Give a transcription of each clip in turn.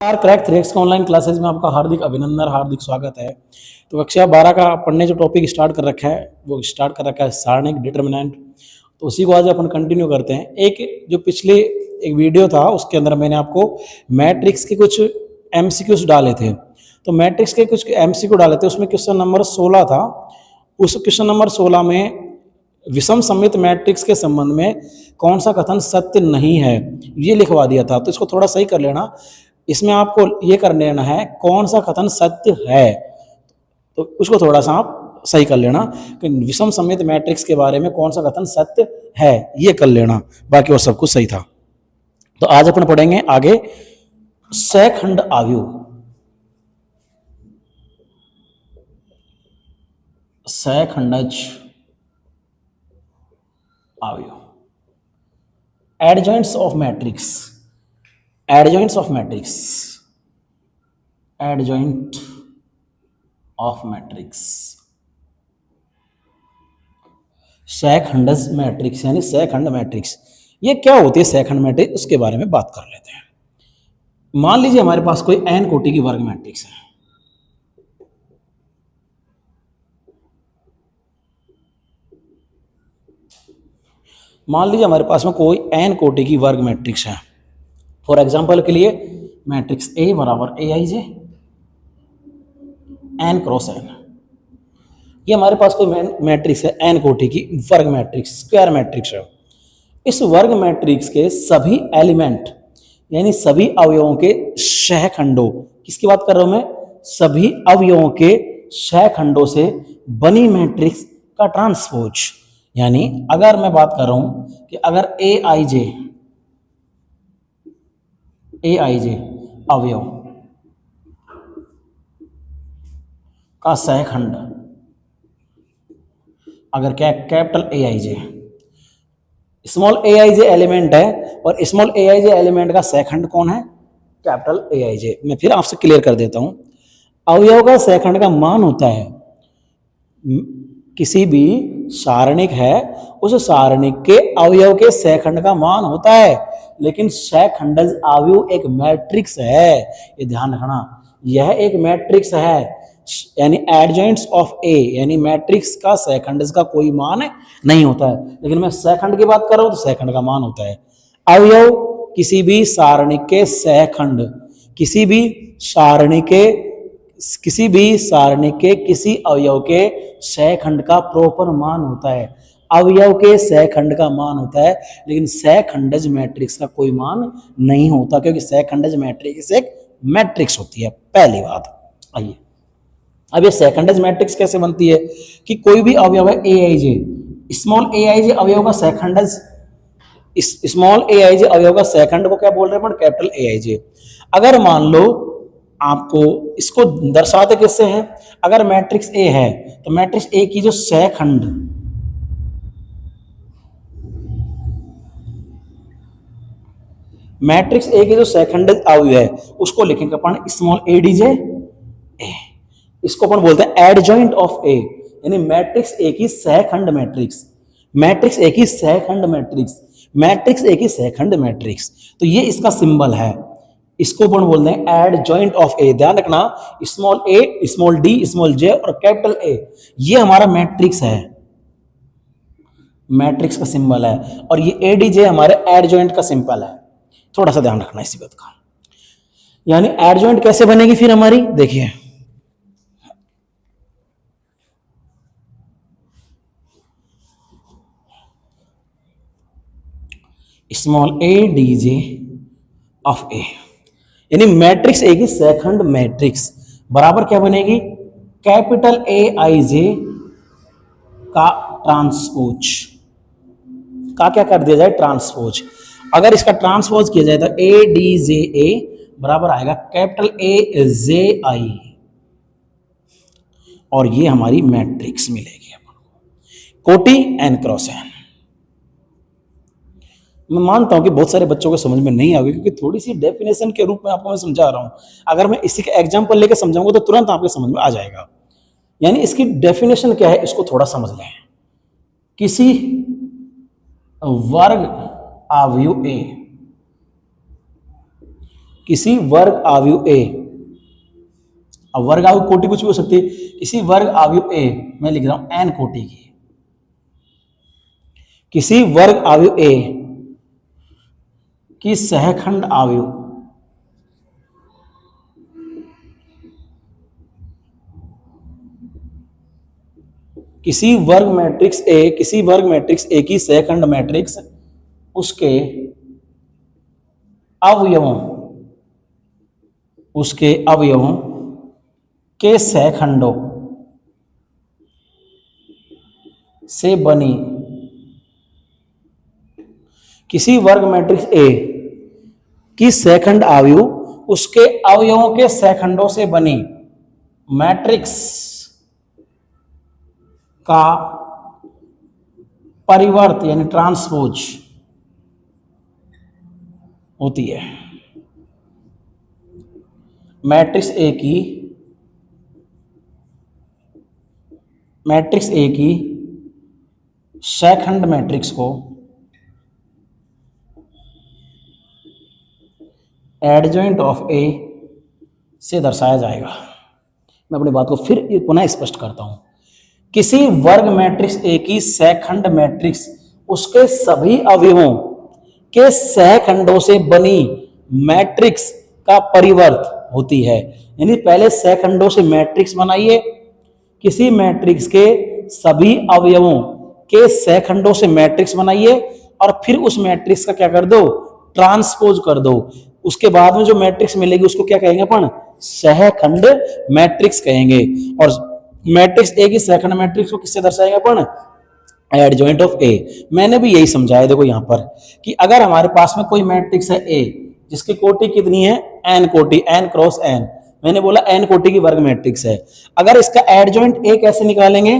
Crack threads का online classes में आपका हार्दिक अभिनंदन, हार्दिक स्वागत है। तो कक्षा 12 का पढ़ने जो टॉपिक स्टार्ट कर रखा है वो स्टार्ट कर रखा है सारणिक डिटर्मिनेंट। तो उसी को आज अपन कंटिन्यू करते हैं। एक जो पिछले एक वीडियो था उसके अंदर मैंने आपको मैट्रिक्स के कुछ एमसीक्यूज डाले थे। तो मैट्रिक्स के कुछ एमसीक्यू डाले थे, उसमें क्वेश्चन नंबर 16 था। उस क्वेश्चन नंबर 16 में विषम सममित मैट्रिक्स के संबंध में कौन सा कथन सत्य नहीं है ये लिखवा दिया था। तो इसको थोड़ा सही कर लेना। इसमें आपको ये कर लेना है कौन सा कथन सत्य है, तो उसको थोड़ा सा आप सही कर लेना कि विषम सममित मैट्रिक्स के बारे में कौन सा कथन सत्य है ये कर लेना, बाकी और सब कुछ सही था। तो आज अपन पढ़ेंगे आगे सखंड अवयव। सखंडज अवयव, adjoints of matrix, adjoints of matrix, adjoint of matrix, सखंडज मैट्रिक्स यानी सखंड मैट्रिक्स। ये क्या होती है सखंड मैट्रिक्स, उसके बारे में बात कर लेते हैं। मान लीजिए हमारे पास कोई n कोटि की वर्ग मैट्रिक्स है। मान लीजिए हमारे पास में कोई n कोटि की वर्ग मैट्रिक्स है। फॉर एग्जांपल के लिए मैट्रिक्स A बराबर aij n क्रॉस n। ये हमारे पास कोई मैट्रिक्स है n कोटि की वर्ग मैट्रिक्स, स्क्वायर मैट्रिक्स है। इस वर्ग मैट्रिक्स के सभी एलिमेंट यानी सभी अवयवों के सहखंडों, किसकी बात कर रहा हूं मैं, सभी अवयवों के सहखंडों से बनी मैट्रिक्स का ट्रांसपोज। यानी अगर मैं बात कर रहा हूं कि अगर aij अवयव का सहखंड अगर क्या capital aij, small aij element है और स्मॉल aij एलिमेंट का सहखंड कौन है, कैपिटल aij। मैं फिर आपसे क्लियर कर देता हूं। अवयव का सहखंड का मान होता है, किसी भी सारणिक है उस सारणिक के अवयव के सहखंड का मान होता है, लेकिन सहखंडज अवयव एक मैट्रिक्स है, ये ध्यान रखना। यह एक मैट्रिक्स है यानी एडजॉइंट्स ऑफ ए, यानी मैट्रिक्स का सहखंड का कोई मान नहीं होता है, लेकिन मैं सहखंड की बात कर रहा हूं तो सहखंड का मान होता है। अवयव किसी भी सारणिक के सहखंड, किसी भी सारणिक के किसी अवयव के सहखंड का प्रॉपर मान होता है। अवयव के सहखंड का मान होता है, लेकिन सहखंडज मैट्रिक्स का कोई मान नहीं होता, क्योंकि सहखंडज मैट्रिक्स एक मैट्रिक्स होती है। पहली बात। आइए अब ये सहखंडज मैट्रिक्स कैसे बनती है कि कोई भी अवयव है aij, स्मॉल aij अवयव का सहखंडज, स्मॉल aij अवयव का सहखंड को क्या बोल रहे हैं, कैपिटल aij। अगर मान लो आपको इसको दर्शाते किससे हैं, अगर मैट्रिक्स A है तो मैट्रिक्स A की जो सहखंड, मैट्रिक्स A की जो सहखंड अवयव है उसको लिखेंगे अपन स्मॉल adj A। इसको अपन बोलते हैं एडजॉइंट ऑफ A, यानी मैट्रिक्स A की सहखंड मैट्रिक्स, मैट्रिक्स A की सहखंड मैट्रिक्स, मैट्रिक्स A की सहखंड मैट्रिक्स। तो ये इसका सिंबल है, इसको अपन बोलते हैं एडजॉइंट ऑफ A। ध्यान रखना, small a, small d, small j और कैपिटल A ये हमारा मैट्रिक्स है, मैट्रिक्स का सिंबल है, और ये adj हमारे एडजॉइंट का सिंबल है। थोड़ा सा ध्यान रखना इसी बात का। यानी एडजॉइंट कैसे बनेगी फिर हमारी, देखिए स्मॉल adj ऑफ A, यानी मैट्रिक्स A की सहखंड मैट्रिक्स बराबर क्या बनेगी, कैपिटल aij का ट्रांसपोज का क्या कर दिया जाए, ट्रांसपोज। अगर इसका ट्रांसपोज किया जाए तो adja बराबर आएगा कैपिटल AJI, और ये हमारी मैट्रिक्स मिलेगी कोटि n क्रॉस n। मैं मानता हूं कि बहुत सारे बच्चों को समझ में नहीं आएगी, क्योंकि थोड़ी सी डेफिनेशन के रूप में आपको मैं समझा रहा हूं। अगर मैं इसी का एग्जांपल लेकर समझाऊंगा तो तुरंत आपके समझ में आ जाएगा। यानी इसकी डेफिनेशन क्या है, इसको थोड़ा समझ लें। किसी वर्ग अवयव A किसी वर्ग आव्यूह ए, अब वर्ग आव्यूह कोटि कुछ भी हो सकती है, किसी वर्ग आव्यूह ए, मैं लिख रहा हूं एन कोटि की, किसी वर्ग आव्यूह ए की सहखंड आव्यूह किसी वर्ग मैट्रिक्स ए की सहखंड मैट्रिक्स उसके अवयवों के सहखंडों से बनी, किसी वर्ग मैट्रिक्स ए की सहखंड आव्यूह उसके अवयवों के सहखंडों से बनी मैट्रिक्स का परिवर्त यानी ट्रांसपोज होती है। मैट्रिक्स ए की सहखंड मैट्रिक्स को एडजॉइंट ऑफ ए से दर्शाया जाएगा। मैं अपनी बात को फिर पुनः स्पष्ट करता हूं। किसी वर्ग मैट्रिक्स ए की सहखंड मैट्रिक्स उसके सभी अवयवों के सहखंडों से बनी मैट्रिक्स का परिवर्त होती है। यानी पहले सहखंडों से मैट्रिक्स बनाइए, किसी मैट्रिक्स के सभी अवयवों के सहखंडों से मैट्रिक्स बनाइए और फिर उस मैट्रिक्स का क्या कर दो, ट्रांसपोज कर दो। उसके बाद में जो मैट्रिक्स मिलेगी उसको क्या कहेंगे अपन, सहखंड मैट्रिक्स कहेंगे। और मैट्रिक्स ए की सहखंड मैट्रिक्स को किससे दर्शाएंगे अपन, एडजॉइंट ऑफ ए। मैंने भी यही समझाया, देखो यहां पर कि अगर हमारे पास में कोई मैट्रिक्स है ए जिसकी कोटि कितनी है, एन कोटि, एन क्रॉस एन, मैंने बोला एन कोटि की वर्ग मैट्रिक्स है। अगर इसका एडजॉइंट ए कैसे निकालेंगे,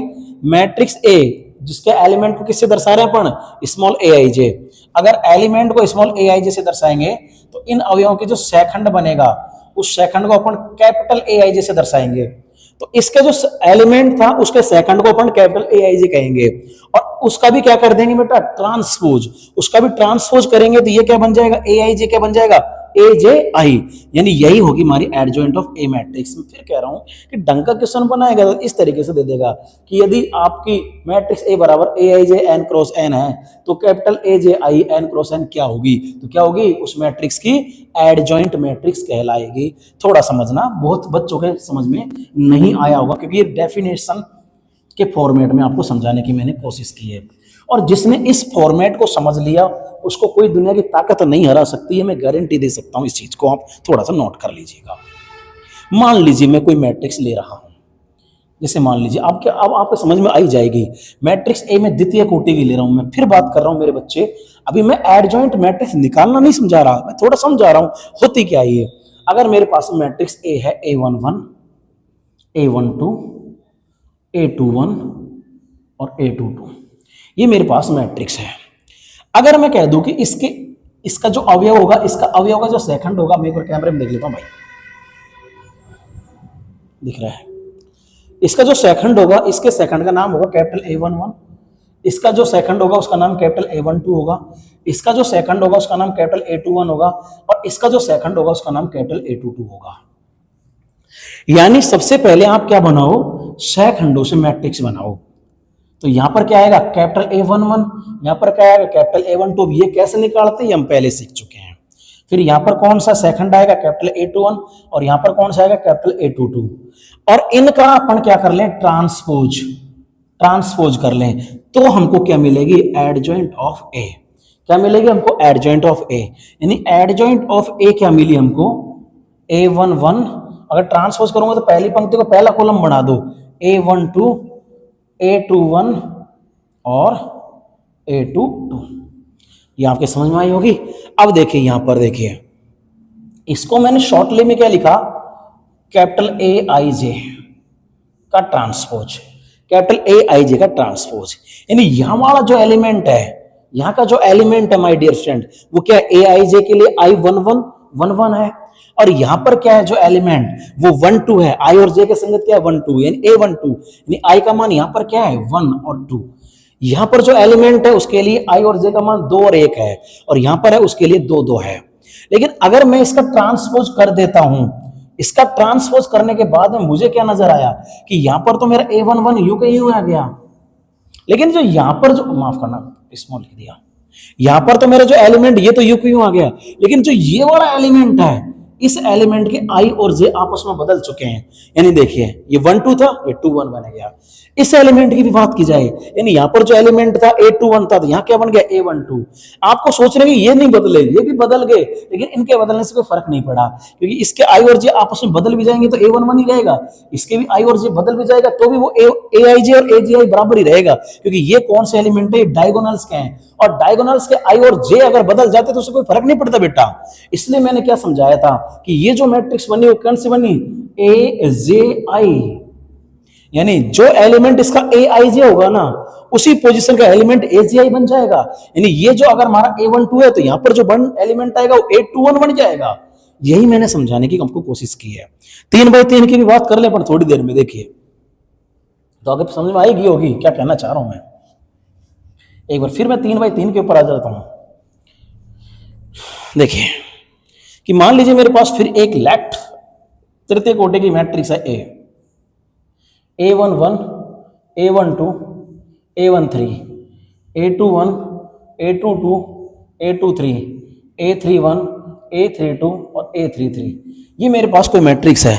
मैट्रिक्स ए जिसके एलिमेंट को किससे दर्शा रहे हैं अपन, स्मॉल ए आई जे। अगर एलिमेंट को स्मॉल ए आई जे से दर्शाएंगे तो इन अवयवों के जो सहखंड बनेगा उस सहखंड को अपन कैपिटल ए आई जे से दर्शाएंगे। तो इसका जो एलिमेंट था उसके सेकंड को अपन कैपिटल ए आई जे कहेंगे और उसका भी क्या कर देंगे बेटा, ट्रांसपोज। उसका भी ट्रांसपोज करेंगे तो ये क्या बन जाएगा, ए आई जे क्या बन जाएगा, ए जे आई। यानी यही होगी हमारी एडजॉइंट ऑफ ए मैट्रिक्स। मैं फिर कह रहा हूं कि ढंग का क्वेश्चन बनाएगा तो इस तरीके से दे देगा कि यदि आपकी मैट्रिक्स ए बराबर A I J N cross N है तो capital A J I N cross N क्या होगी, तो क्या होगी, उस मैट्रिक्स की एडजॉइंट मैट्रिक्स कहलाएगी। थोड़ा समझना, बहुत बच्चों के समझ में नहीं आया होगा क्योंकि ये डेफिनेशन के फॉर्मेट में आपको समझाने की मैंने कोशिश की है। और जिसने इस फॉर्मेट को समझ लिया उसको कोई दुनिया की ताकत नहीं हरा सकती है, मैं गारंटी दे सकता हूं। इस चीज को आप थोड़ा सा नोट कर लीजिएगा। मान लीजिए मैं कोई मैट्रिक्स ले रहा हूं, जैसे मान लीजिए अब आपको समझ में आई जाएगी। मैट्रिक्स ए में द्वितीय कोटि की ले रहा हूं। मैं फिर बात कर रहा हूं मेरे बच्चे, अभी मैं एडजॉइंट मैट्रिक्स निकालना नहीं समझा रहा, मैं थोड़ा समझा रहा हूं होती क्या है। अगर मेरे पास मैट्रिक्स ए है A11, A12, A21 और A22, ये मेरे पास मैट्रिक्स है। अगर मैं कह दूं कि इसका जो अवयव होगा, इसका अवयव का जो सेकंड होगा, मैं एक बार कैमरे में देख लेता हूं भाई, दिख रहा है, इसका जो सेकंड होगा, इसके सेकंड का नाम होगा कैपिटल A11, इसका जो सेकंड होगा उसका नाम कैपिटल A12 होगा, इसका जो सेकंड होगा उसका नाम कैपिटल A21 होगा और इसका जो सेकंड होगा उसका नाम कैपिटल A22 होगा। यानी सबसे पहले आप क्या बनाओ, सहखंडों से मैट्रिक्स बनाओ। तो यहां पर क्या आएगा, कैपिटल A11, यहां पर क्या आएगा, कैपिटल A12। ये कैसे निकालते हैं हम पहले सीख चुके हैं। फिर यहां पर कौन सा सेकंड आएगा, कैपिटल A21 और यहां पर कौन सा आएगा, कैपिटल A22। और इनका अपन क्या कर लें, ट्रांसपोज कर लें तो हमको क्या मिलेगी, एडजॉइंट ऑफ ए। क्या मिलेगी हमको, एडजॉइंट ऑफ ए। यानी एडजॉइंट ऑफ ए क्या मिली हमको, A11। अगर ट्रांसपोज करूंगा तो पहली पंक्ति को पहला कॉलम बना दो, A12, A21 और A22। ये आपके समझ में आई होगी। अब देखिए यहां पर देखिए, इसको मैंने शॉर्टली में क्या लिखा, कैपिटल ए आई जे का ट्रांसपोज, कैपिटल ए आई जे का ट्रांसपोज। यानी यहां वाला जो एलिमेंट है, यहां का जो एलिमेंट है माय डियर फ्रेंड, वो क्या है, ए आई जे के लिए I11 है और यहां पर क्या है जो एलिमेंट, वो 1-2 है। आई और जे के संगत क्या है, 1-2, यानी A12। यानी आई का मान यहां पर क्या है, 1 और 2। यहां पर जो एलिमेंट है उसके लिए आई और जे का मान 2 और 1 है और यहां पर है उसके लिए 2-2 है। लेकिन अगर मैं इसका ट्रांसपोज कर देता हूं, इसका ट्रांसपोज करने के बाद में मुझे क्या नजर आया कि यहां पर तो मेरा A11 यू के यू आ गया, लेकिन जो यहां पर जो, माफ करना स्मॉल लिख दिया, यहां पर तो मेरा जो एलिमेंट ये तो यू के यू आ गया, लेकिन जो ये वाला एलिमेंट है, इस एलिमेंट के आई और जे आपस में बदल चुके हैं। यानी देखिए ये 1 2 था, ये 2 1 बन गया। इस एलिमेंट की भी बात की जाए, यानी यहां पर जो एलिमेंट था A21 था, तो यहां क्या बन गया A12। आपको सोचने की ये नहीं बदले, ये भी बदल गए, लेकिन इनके बदलने से कोई फर्क नहीं पड़ा, क्योंकि इसके आई और जे आपस में बदल भी जाएंगे तो A11 ही रहेगा, इसके भी आई और जे बदल भी जाएगा तो भी वो AIJ और AGI बराबर ही रहेगा, क्योंकि ये कौन से एलिमेंट है, डायगोनल्स के हैं, और डायगोनल्स के आई और जे अगर बदल जाते तो उससे कोई फर्क नहीं पड़ता बेटा। इसलिए मैंने क्या समझाया था कि ये जो मैट्रिक्स बनी वो कौन सी बनी, AJI, यानी जो एलिमेंट इसका AIJ होगा ना, उसी पोजीशन का एलिमेंट AGI बन जाएगा। यानी ये जो अगर हमारा A12 है तो यहां पर जो बन एलिमेंट आएगा वो A21 बन जाएगा। यही मैंने समझाने की हमको कोशिश की है। 3x3 की भी बात कर ले पर थोड़ी देर में, देखिए तो आगे समझ में आएगी होगी क्या कहना चाह रहा हूं मैं। एक बार फिर मैं 3x3 के ऊपर आ जाता हूं। देखिए कि मान लीजिए मेरे पास फिर एक लेफ्ट तृतीय कोटि की मैट्रिक्स है A11 A12 A13 A21 A22 A23 A31 A32 और A33, ये मेरे पास कोई मैट्रिक्स है।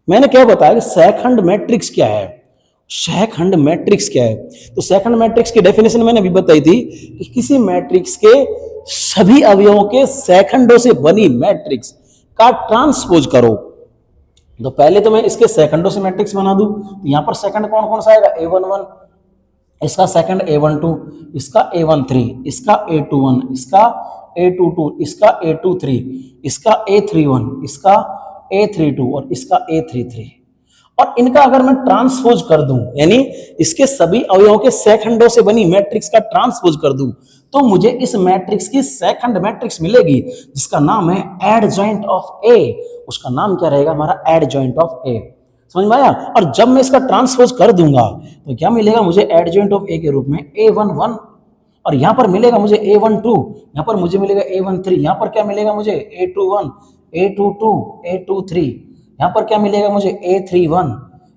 मैंने क्या बताया कि सेकंड मैट्रिक्स क्या है, सेकंड मैट्रिक्स क्या है। तो सेकंड मैट्रिक्स की डेफिनेशन मैंने अभी बताई थी कि किसी मैट्रिक्स के सभी अवयवों के सेकंडों से बनी मैट्रिक्स का ट्रांसपोज करो। तो पहले तो मैं इसके सेकंडों से मैट्रिक्स बना दूं, तो यहां पर सेकंड कौन कौन सा आएगा, A11, इसका सेकंड A12, इसका A13, इसका A21, इसका A22, इसका A23, इसका A31, इसका A32 और इसका A33। और इनका अगर मैं ट्रांसपोज कर दूं, यानी इसके सभी अवयवों के सेकंडों से बनी मैट्रिक्स का ट्रांसपोज कर दूं, तो मुझे इस मैट्रिक्स की सेकंड मैट्रिक्स मिलेगी जिसका नाम है एडजॉइंट ऑफ ए। उसका नाम क्या रहेगा हमारा, एडजॉइंट ऑफ ए। समझ में आया। और जब मैं इसका ट्रांसपोज कर दूंगा तो क्या मिलेगा मुझे एडजॉइंट ऑफ ए के रूप में A11, और यहां पर मिलेगा मुझे A12, यहां पर मुझे मिलेगा A13, यहां पर क्या मिलेगा मुझे A21 A22 A23, यहां पर क्या मिलेगा मुझे A31,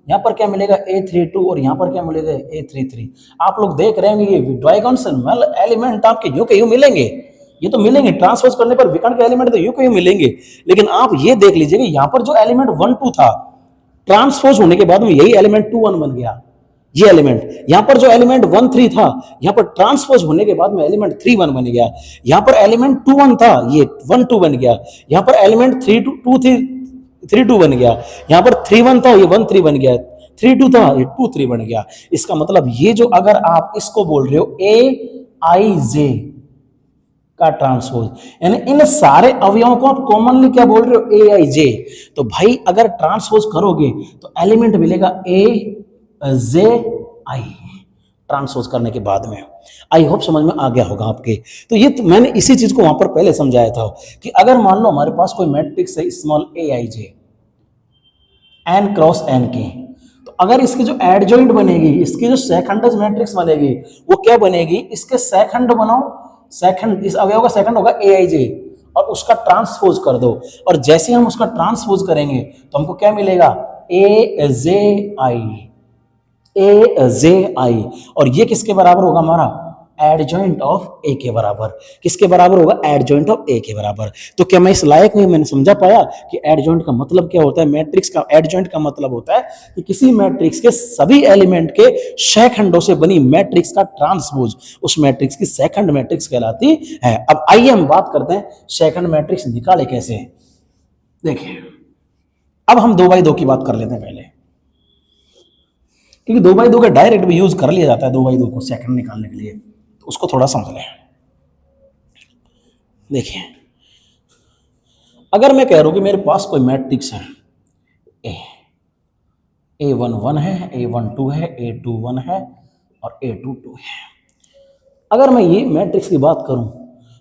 यहां पर क्या मिलेगा A32 और यहां पर क्या मिलेगा A33। आप लोग देख रहे हैं ये डायगोनल एलिमेंट आपके यूं के यूं मिलेंगे, ये तो मिलेंगे ट्रांसपोज करने पर विकर्ण के एलिमेंट तो यूं के यूं मिलेंगे, लेकिन आप ये देख लीजिए कि यहां पर जो एलिमेंट 1 2 था, ट्रांसपोज होने के बाद में यही एलिमेंट 2 1 बन गया। ये एलिमेंट यहां पर जो एलिमेंट 1 3 था, यहां पर ट्रांसपोज होने के बाद में एलिमेंट 3 1 बन गया। यहां पर एलिमेंट 2 1 था, ये 1 2 बन गया। यहां पर एलिमेंट 3 2 3 2 बन गया। यहां पर 3 1 था, ये 1 3 बन गया। 3 2 था, ये 2 3 बन गया। इसका मतलब ये जो अगर आप इसको बोल रहे हो AIJ का ट्रांसपोज, यानी इन सारे अवयवों को आप कॉमनली क्या बोल रहे हो, AIJ। तो भाई अगर ट्रांसपोज करोगे तो एलिमेंट मिलेगा AJI ट्रांसपोज करने के बाद में। आई होप समझ में आ गया होगा आपके। तो ये तो मैंने इसी चीज को वहां पर पहले समझाया था कि अगर मान लो हमारे पास कोई मैट्रिक्स है small AIJ N cross N की, तो अगर इसकी जो एडजॉइंट बनेगी, इसकी जो सेकंडस मैट्रिक्स बनेगी, वो क्या बनेगी, इसके सेकंड बनाओ, सेकंड इस अवयव का सेकंड होगा AIJ और उसका ट्रांसपोज कर दो, और जैसे हम उसका ट्रांसपोज करेंगे तो हमको क्या मिलेगा, AJI। और ये किसके बराबर होगा हमारा, एडजॉइंट ऑफ ए के बराबर। किसके बराबर होगा, एडजॉइंट ऑफ ए के बराबर। तो क्या मैं इस लायक हूं, मैंने समझा पाया कि एडजॉइंट का मतलब क्या होता है। मैट्रिक्स का एडजॉइंट का मतलब होता है कि किसी मैट्रिक्स के सभी एलिमेंट के शेखंडों से बनी मैट्रिक्स का ट्रांसपोज उस मैट्रिक्स की सेकंड मैट्रिक्स कहलाती है। अब आइए हम बात करते हैं सेकंड मैट्रिक्स निकाले कैसे। देखिए अब हम 2x2 की बात कर लेते हैं पहले, क्योंकि 2x2 का डायरेक्ट भी यूज कर लिया जाता है 2x2 को सेकंड निकालने के लिए, तो उसको थोड़ा समझ लें। देखिए अगर मैं कह रहा हूं कि मेरे पास कोई मैट्रिक्स है A11 है, A12 है, A21 है और A22 है। अगर मैं ये मैट्रिक्स की बात करूं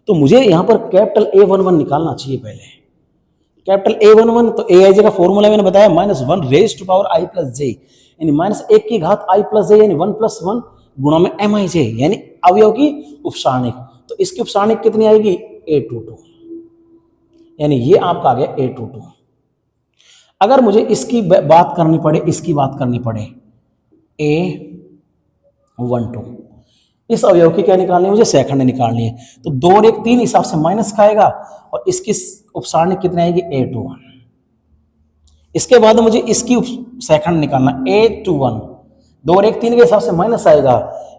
तो मुझे यहां पर कैपिटल A11 निकालना चाहिए पहले। कैपिटल A11 तो AIJ का फॉर्मूला मैंने बताया -1 raise to power I plus J, यानी -1 की घात I प्लस जे, यानी 1 + 1 गुणा में MIJ, यानी अवयव की उपसारणिक। तो इसकी उपसारणिक कितनी आएगी, A22। यानी ये आपका आ गया A22। अगर मुझे इसकी बात करनी पड़े, इसकी बात करनी पड़े A12, इस अवयव की क्या निकालनी है मुझे, सेकंड निकालनी है। तो 2 और 1 3 हिसाब से माइनस का आएगा और इसकी उपसारणी कितनी आएगी A21। इसके बाद मुझे इसकी सेकंड निकालना A21, 2 और 1 3 के हिसाब से माइनस आएगा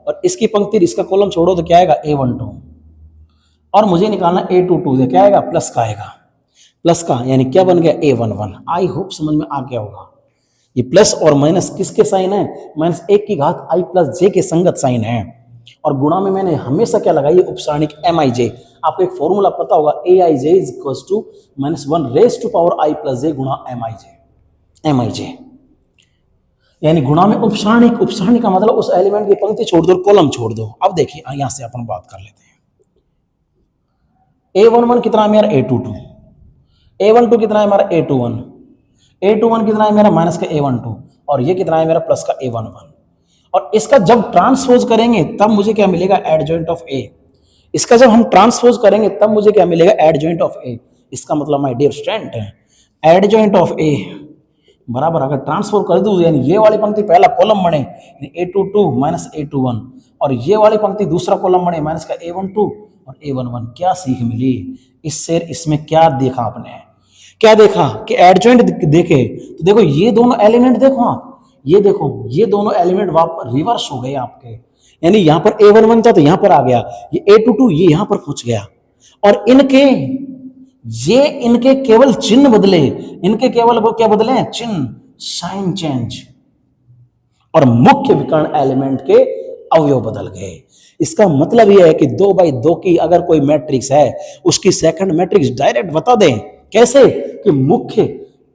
और इसकी पंक्ति इसका कॉलम छोड़ो तो क्या आएगा A12 और मुझे निकालना A22 से क्या आएगा, प्लस का आएगा, प्लस का, यानी क्या बन गया A11। आई होप समझ में आ गया होगा। ये प्लस और माइनस किसके साइन है, -1 की घात i प्लस j के संगत साइन है। और गुणा में मैंने हमेशा क्या लगाई है, उपसारणिक mij। आपको एक फॉर्मूला पता होगा, aij is equal to -1 raise to power i plus j गुणा mij। यानी गुणा में उपसारणिक, उपसारणिक का मतलब उस एलिमेंट की पंक्ति छोड़ दो, कॉलम छोड़ दो। अब देखिए यहां से अपन बात कर लेते हैं। A11 कितना है मेरा, A22, A12 कितना है मेरा, A21, A21 कितना है मेरा माइनस का A12 और ये कितना है मेरा प्लस का A11। और इसका जब ट्रांसपोज करेंगे तब मुझे क्या मिलेगा, एडजॉइंट ऑफ A। इसका जब हम ट्रांसपोज करेंगे तब मुझे क्या मिलेगा, एडजॉइंट ऑफ A। इसका मतलब my dear student, adjoint of A बराबर अगर ट्रांसफर कर दूं, यानी ये वाली पंक्ति पहला कॉलम बने A22 माइनस A21 और ये वाली पंक्ति दूसरा कॉलम बने माइनस का A12 और A11। क्या सीख मिली इससे, इसमें क्या देखा आपने, क्या देखा कि एडजॉइंट देखे तो देखो ये दोनों एलिमेंट देखो आप, ये देखो ये दोनों एलिमेंट वापस रिवर्स हो गए आपके, यानी यहां पर A11 था तो यहां पर आ गया, ये A22 ये यहां पर पहुंच गया और इनके केवल चिन्ह बदले, इनके केवल वो क्या बदले, चिन्ह, साइन चेंज, और मुख्य विकर्ण एलिमेंट के अवयव बदल गए। इसका मतलब यह है कि 2x2 की अगर कोई मैट्रिक्स है उसकी सेकंड मैट्रिक्स डायरेक्ट बता दें, कैसे कि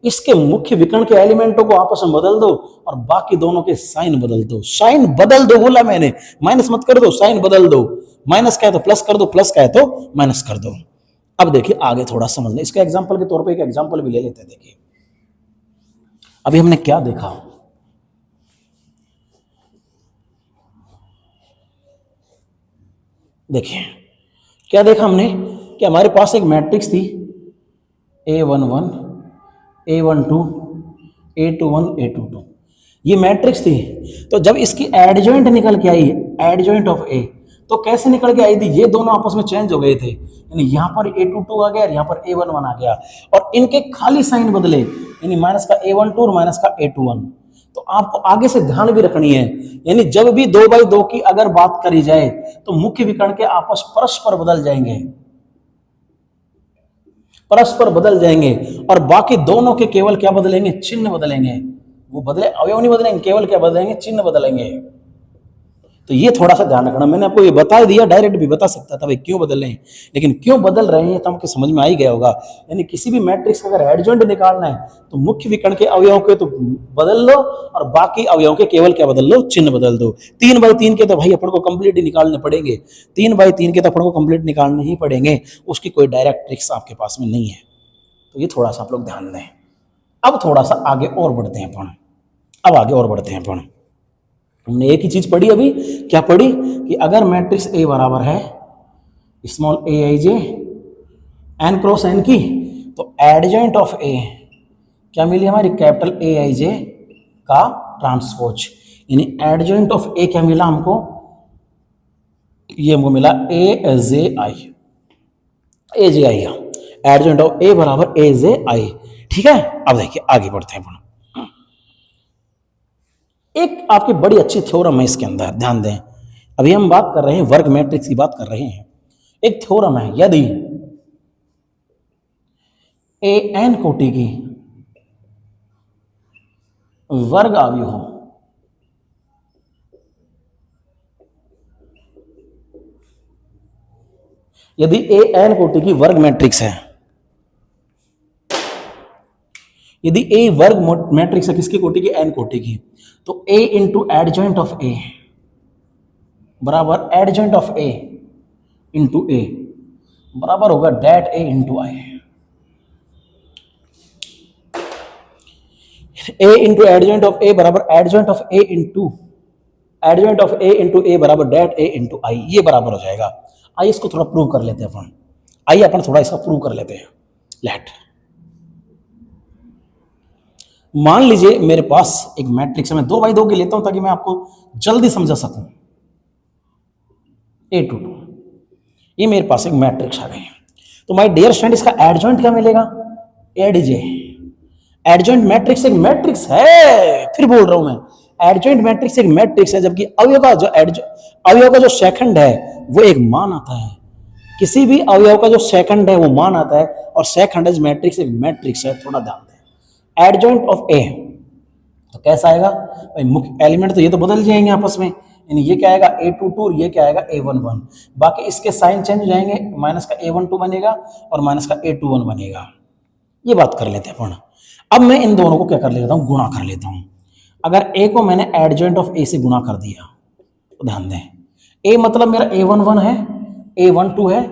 इसके मुख्य विकर्ण के एलिमेंटों को आपस में बदल दो और बाकी दोनों के साइन बदल दो। साइन बदल दो बोला मैंने, माइनस मत कर दो, साइन बदल दो, माइनस का है तो प्लस कर दो, प्लस का है तो माइनस कर दो। अब देखिए आगे थोड़ा समझना, इसका एग्जांपल के तौर पे एक एग्जांपल भी ले लेते हैं। देखिए अभी हमने क्या देखा, देखिए क्या देखा हमने कि हमारे पास एक मैट्रिक्स थी A11 A12 A21 A22, ये मैट्रिक्स थी। तो जब इसकी एडजॉइंट निकल के आई, एडजॉइंट ऑफ A, तो कैसे निकल के आई थी, ये दोनों आपस में चेंज हो गए थे, यानी यहां पर A22 आ गया और यहां पर A11 आ गया और इनके खाली साइन बदले, यानी माइनस का A12 और माइनस का A21। तो आपको आगे से ध्यान भी रखनी है, यानी जब भी 2x2 की अगर बात करी जाए तो मुख्य विकर्ण के आपस परस्पर बदल जाएंगे, परस्पर बदल जाएंगे और बाकी दोनों के केवल क्या बदलेंगे, चिन्ह बदलेंगे। वो बदले अवयव नहीं बदलेंगे, केवल क्या बदलेंगे, चिन्ह बदलेंगे। तो ये थोड़ा सा ध्यान रखना, मैंने आपको ये बता दिया, डायरेक्ट भी बता सकता था भाई क्यों बदल रहे हैं, लेकिन क्यों बदल रहे हैं तो हमको समझ में आ ही गया होगा। यानी किसी भी मैट्रिक्स का अगर एडजॉइंट निकालना है तो मुख्य विकर्ण के अवयवों के तो बदल लो और बाकी अवयवों के केवल क्या बदल लो, चिन्ह बदल दो। 3x3 के तो भाई अपन को कंप्लीट ही निकालने पड़ेंगे, 3x3 के तो अपन को कंप्लीट निकालने ही पड़ेंगे, उसकी कोई डायरेक्ट ट्रिक्स आपके पास में नहीं है। तो ये थोड़ा सा आप लोग ध्यान दें। अब थोड़ा सा आगे और बढ़ते हैं अपन, अब आगे और बढ़ते हैं अपन। हमने एक ही चीज पढ़ी अभी, क्या पढ़ी कि अगर मैट्रिक्स A बराबर है small aij n cross n की, तो एडजॉइंट ऑफ A क्या मिली हमारी, कैपिटल aij का ट्रांसपोज, यानी एडजॉइंट ऑफ A क्या मिला हमको, ये हमको मिला aji, एडजॉइंट ऑफ A बराबर aji। ठीक है, अब देखिए आगे बढ़ते हैं अपन। एक आपकी बड़ी अच्छी थ्योरम है इसके अंदर, ध्यान दें। अभी हम बात कर रहे हैं वर्ग मैट्रिक्स की बात कर रहे हैं। एक थ्योरम है, यदि an कोटि की वर्ग अवयव हो, यदि an कोटि की वर्ग मैट्रिक्स है, यदि A वर्ग मैट्रिक्स है किसकी कोटि की, n कोटि की, तो A into adjoint of A बराबर adjoint of A into A बराबर होगा det A into I। A into adjoint of A बराबर adjoint of A into adjoint of A into A बराबर डेट A इंटू I, ये बराबर हो जाएगा। आइए इसको थोड़ा प्रूव कर लेते हैं अपन, आइए अपन थोड़ा इसका प्रूव कर लेते हैं। लेट मान लीजिए मेरे पास एक मैट्रिक्स है, मैं 2 बाई 2 की लेता हूं ताकि मैं आपको जल्दी समझा सकूं। A22 ये मेरे पास एक मैट्रिक्स आ गई। तो माय डियर स्टूडेंट इसका एडजॉइंट क्या मिलेगा? एडीजे। एडजॉइंट मैट्रिक्स एक मैट्रिक्स है, फिर बोल रहा हूं मैं, एडजॉइंट मैट्रिक्स एक मैट्रिक्स है, जबकि अवयव का जो सेकंड है वो एक मान आता है। किसी भी अवयव का जो सेकंड है वो मान आता है, और सेकंड इज मैट्रिक्स एक मैट्रिक्स है, थोड़ा ध्यान दें। एडजॉइंट ऑफ ए तो कैसा आएगा भाई? मुख्य एलिमेंट तो ये तो बदल जाएंगे आपस में, यानी ये क्या आएगा A22 और ये क्या आएगा A11। बाकी इसके साइन चेंज हो जाएंगे, माइनस का A12 बनेगा और माइनस का A21 बनेगा। ये बात कर लेते हैं अपन। अब मैं इन दोनों को क्या कर लेता हूँ? गुणा कर लेता हूँ। अगर A को मैंने एडजॉइंट ऑफ A से गुणा कर दिया तो ध्यान दें, A मतलब मेरा A11 है, A12 है,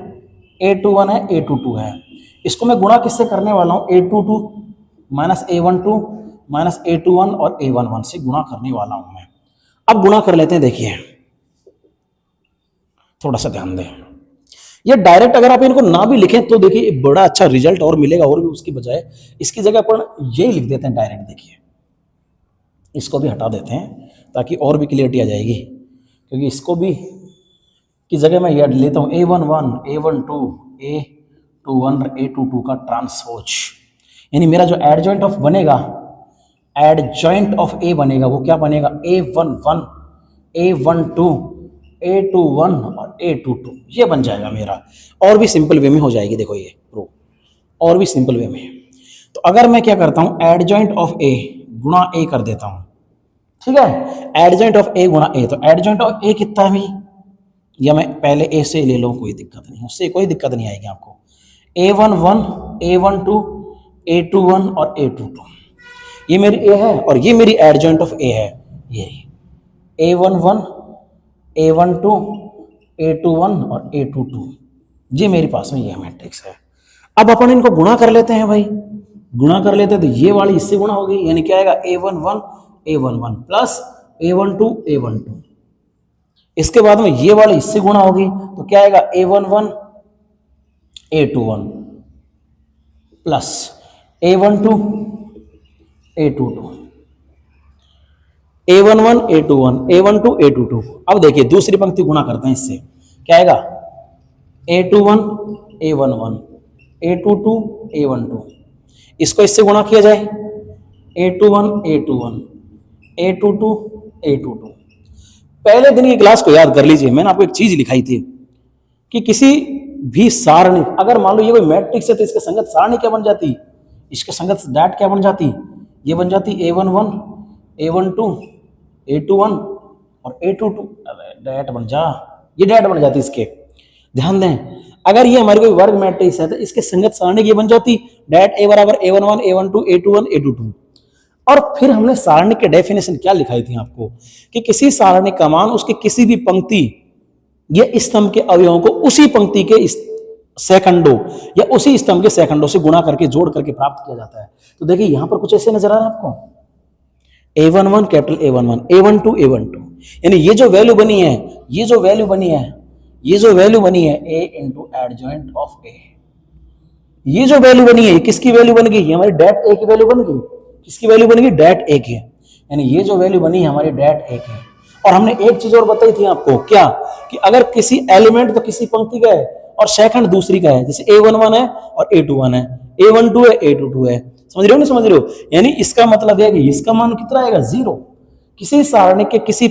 A21 है, A22 है। इसको मैं गुणा किससे करने वाला हूँ? A22 minus A12 minus A21 और A11 से गुणा करने वाला हूं मैं। अब गुणा कर लेते हैं, देखिए थोड़ा सा ध्यान दें। ये डायरेक्ट अगर आप इनको ना भी लिखें तो देखिए बड़ा अच्छा रिजल्ट और मिलेगा, और भी उसकी बजाय इसकी जगह अपन यही लिख देते हैं डायरेक्ट। देखिए इसको भी हटा देते हैं ताकि और भी क्लियरिटी आ जाएगी, क्योंकि इसको भी की जगह मैं ये लेता हूँ A11 A12 A21 A22 का ट्रांसपोज, यानी मेरा जो एडजॉइंट ऑफ बनेगा, एडजॉइंट ऑफ ए बनेगा वो क्या बनेगा? A11 A12 A21 और A22 ये बन जाएगा मेरा। और भी सिंपल वे में हो जाएगी, देखो ये प्रूफ और भी सिंपल वे में। तो अगर मैं क्या करता हूं, एडजॉइंट ऑफ ए गुणा ए कर देता हूं, ठीक है, एडजॉइंट ऑफ ए गुणा ए, तो एडजॉइंट ऑफ ए कितना है भाई? या मैं पहले ए से ले लूं, कोई दिक्कत नहीं, उससे कोई दिक्कत नहीं आएगी आपको। A11 A12 A21 और A22 ये मेरी ए है और ये मेरी एडजॉइंट ऑफ ए है। ये A11 A12 A21 और A22 ये मेरे पास में ये मैट्रिक्स है। अब अपन इनको गुणा कर लेते हैं भाई, गुणा कर लेते हैं तो ये वाली इससे गुणा होगी, यानी क्या आएगा? A11 A11 plus A12 A12। इसके बाद में ये वाली इससे गुणा होगी तो क्या आएगा? A11 A21 plus A12 A22 A11 A21 A12 A22। अब देखिए दूसरी पंक्ति गुणा करते हैं इससे, क्या आएगा? A21 A11 A22 A12। इसको इससे गुणा किया जाए, A21 A21 A22 A22। पहले दिन की क्लास को याद कर लीजिए, मैंने आपको एक चीज लिखाई थी कि किसी भी सारणी, अगर मान लो ये कोई मैट्रिक्स है तो इसके संगत सारणी क्या बन जाती? इसके संगत डैट क्या बन जाती? ये बन जाती A11 A12 A21 और A22। डैट बन जा, ये डैट बन जाती इसके। ध्यान दें, अगर ये हमारी कोई वर्ग मैट्रिक्स है तो इसके संगत सारणी ये बन जाती डैट A बराबर A11 A12 A21 A22। और फिर हमने सारणी के डेफिनेशन क्या लिखाई थी आपको कि किसी सारणी का मान उसके किसी भी पंक्ति या स्तंभ के अवयवों को उसी पंक्ति के सेकंडों या उसी स्तंभ के सेकंडों से गुणा करके जोड़ करके प्राप्त किया जाता है। तो देखिए यहां पर कुछ ऐसे नजर आ रहा है आपको, A11 capital A11 A12 A12, यानी ये जो वैल्यू बनी है, ये जो वैल्यू बनी है, ये जो वैल्यू बनी है A into adjoint of A, ये जो वैल्यू बनी है किसकी वैल्यू बन गई? ये हमारी डैट A की वैल्यू बन गई। किसकी वैल्यू बन गई? डैट A की, यानी ये जो वैल्यू बनी है हमारी डैट A की। और हमने एक चीज और बताई थी आपको, क्या कि अगर किसी एलिमेंट तो किसी पंक्ति का है और सेकंड दूसरी का है, जैसे A11 है और A21 है, A12 है A22 है, समझ रहे हो नहीं समझ रहे हो? यानी इसका मतलब है कि इसका मान कितना आएगा? 0। किसी सारणी के किसी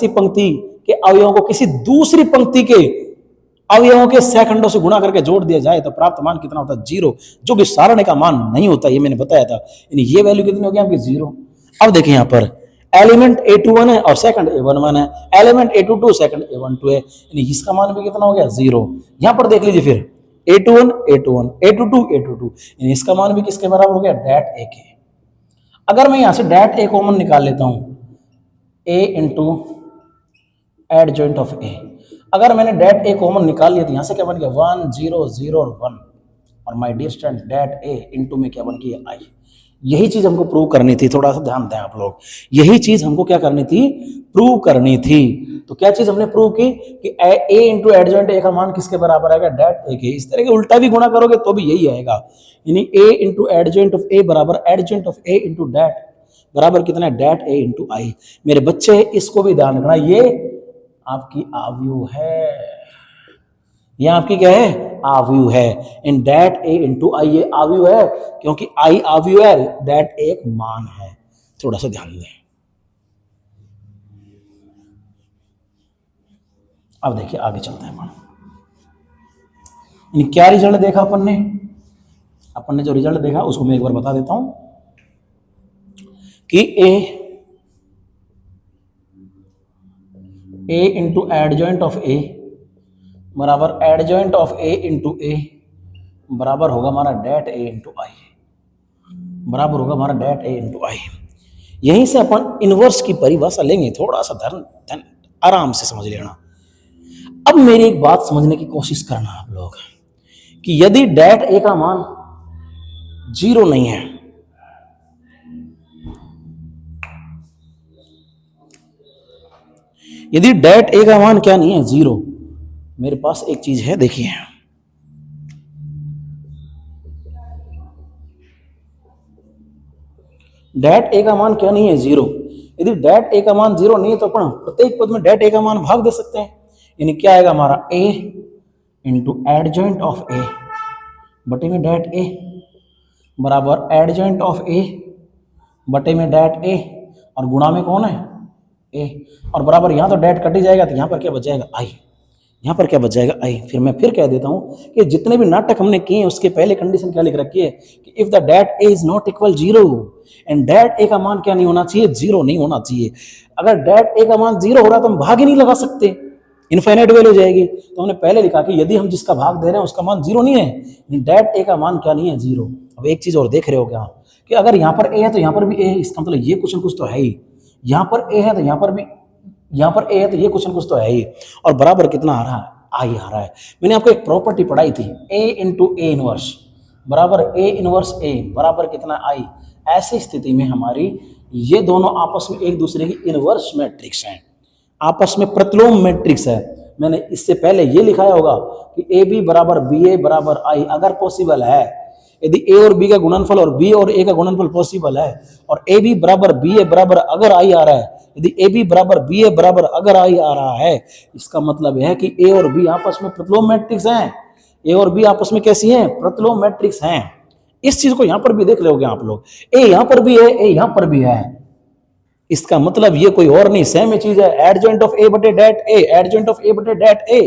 पंक्ति के अवयवों को किसी दूसरी पंक्ति के अवयवों के सेकंडों से गुणा करके जोड़ दिया जाए तो प्राप्त मान कितना होता है? 0, जो कि सारणी का मान नहीं होता, ये मैंने बताया था। यानी ये वैल्यू कितनी होगी आपकी? 0। अब देखिए यहाँ पर एलिमेंट A21 है और सेकंड A11 है, एलिमेंट A22 सेकंड A12 है, यानी इसका मान भी कितना हो गया? 0। यहां पर देख लीजिए फिर A21 A21 A22 A22, यानी इसका मान भी किसके बराबर हो गया? डैट A के। अगर मैं यहां से डैट A कॉमन निकाल लेता हूं, A into adjoint of A, अगर मैंने डैट A कॉमन निकाल लिया तो यहां से क्या बन गया? 1 0 0 और 1, और my dear student that A into में क्या बन गया? I। यही चीज हमको प्रूव करनी थी, थोड़ा सा ध्यान दें आप लोग, यही चीज हमको क्या करनी थी, प्रूव करनी थी। तो क्या चीज हमने प्रूव की कि ए इंटू एडजॉइंट ए का मान किसके बराबर आएगा, डेट ए के। इस तरह के उल्टा भी गुणा करोगे तो भी यही आएगा, यानी A into adjoint of A बराबर adjoint of A into det बराबर कितना है, डेट ए इंटू आई। मेरे बच्चे इसको भी ध्यान रखना, ये आपकी आव्यूह है, ये आपकी क्या है, आव्यूह है। इन डेट ए इंटू आई, ये आव्यूह है क्योंकि आई आव्यूह है, डेट एक मान है। थोड़ा सा ध्यान दें। अब देखिए आगे चलते हैं अपन, क्या रिजल्ट देखा अपन ने जो रिजल्ट देखा उसको मैं एक बार बता देता हूं कि A into adjoint of A बराबर adjoint of A into A बराबर होगा हमारा डेट ए इंटू आई, बराबर होगा हमारा डेट ए इंटू आई। यहीं से अपन इनवर्स की परिभाषा लेंगे, थोड़ा सा धन आराम से समझ लेना। अब मेरी एक बात समझने की कोशिश करना आप लोग कि यदि डेट ए का मान 0 नहीं है, यदि डेट ए का मान क्या नहीं है, 0, मेरे पास एक चीज है, देखिए डेट ए का मान क्या नहीं है, 0। यदि डेट ए का मान 0 नहीं है तो अपन प्रत्येक पद में डेट ए का मान भाग दे सकते हैं, यानी क्या आएगा हमारा a into adjoint of a बटे में डेट a बराबर एडजॉइंट ऑफ a बटे में डेट a और गुणा में कौन है, a, और बराबर यहाँ तो डेट कट ही जाएगा तो यहाँ पर क्या बच जाएगा, i, यहाँ पर क्या बच जाएगा, i। फिर मैं फिर कह देता हूँ कि जितने भी नाटक हमने किए उसके पहले कंडीशन क्या लिख रखी है कि if the det a is not equal 0 and det a का मान क्या नहीं होना चाहिए, 0 नहीं होना चाहिए। अगर डेट a का मान 0 हो रहा तो हम भाग ही नहीं लगा सकते, इनफाइनाइट वैल्यू जाएगी। तो हमने पहले लिखा कि यदि हम जिसका भाग दे रहे हैं उसका मान 0 नहीं है, डेट ए का मान क्या नहीं है, 0। अब एक चीज और देख रहे हो क्या कि अगर यहाँ पर ए है तो यहाँ पर भी ए है, इसका मतलब ये कुछ न कुछ तो है ही, यहाँ पर ए है तो यहाँ पर भी, यहाँ पर ए है तो ये कुछ न कुछ तो है ही, और बराबर कितना आ रहा है, आई आ रहा है। मैंने आपको एक प्रॉपर्टी पढ़ाई थी, ए इंटू ए इनवर्स बराबर ए इनवर्स ए बराबर कितना, आई। ऐसी स्थिति में हमारी ये दोनों आपस में एक दूसरे की इनवर्स मैट्रिक्स हैं, आपस में प्रतिलोम मैट्रिक्स है। मैंने इससे पहले ये लिखाया होगा कि ए बी बराबर बी ए बराबर आई, अगर पॉसिबल है, यदि ए और बी का गुणनफल और बी और ए का गुणनफल पॉसिबल है, और ए बी बराबर बी ए बराबर अगर आई आ रहा है, यदि ए बी बराबर बी ए बराबर अगर आई आ रहा है, इसका मतलब यह है कि ए और बी आपस में प्रतिलोम मैट्रिक्स हैं, ए और बी आपस में कैसी हैं, प्रतिलोम मैट्रिक्स हैं। इस चीज को यहां पर भी देख लोगे आप लोग, ए यहां पर भी है, ए यहां पर भी है, इसका मतलब ये कोई और नहीं, सेम ही चीज है, एडजॉइंट ऑफ ए बटे डेट ए, एडजॉइंट ऑफ ए बटे डेट ए,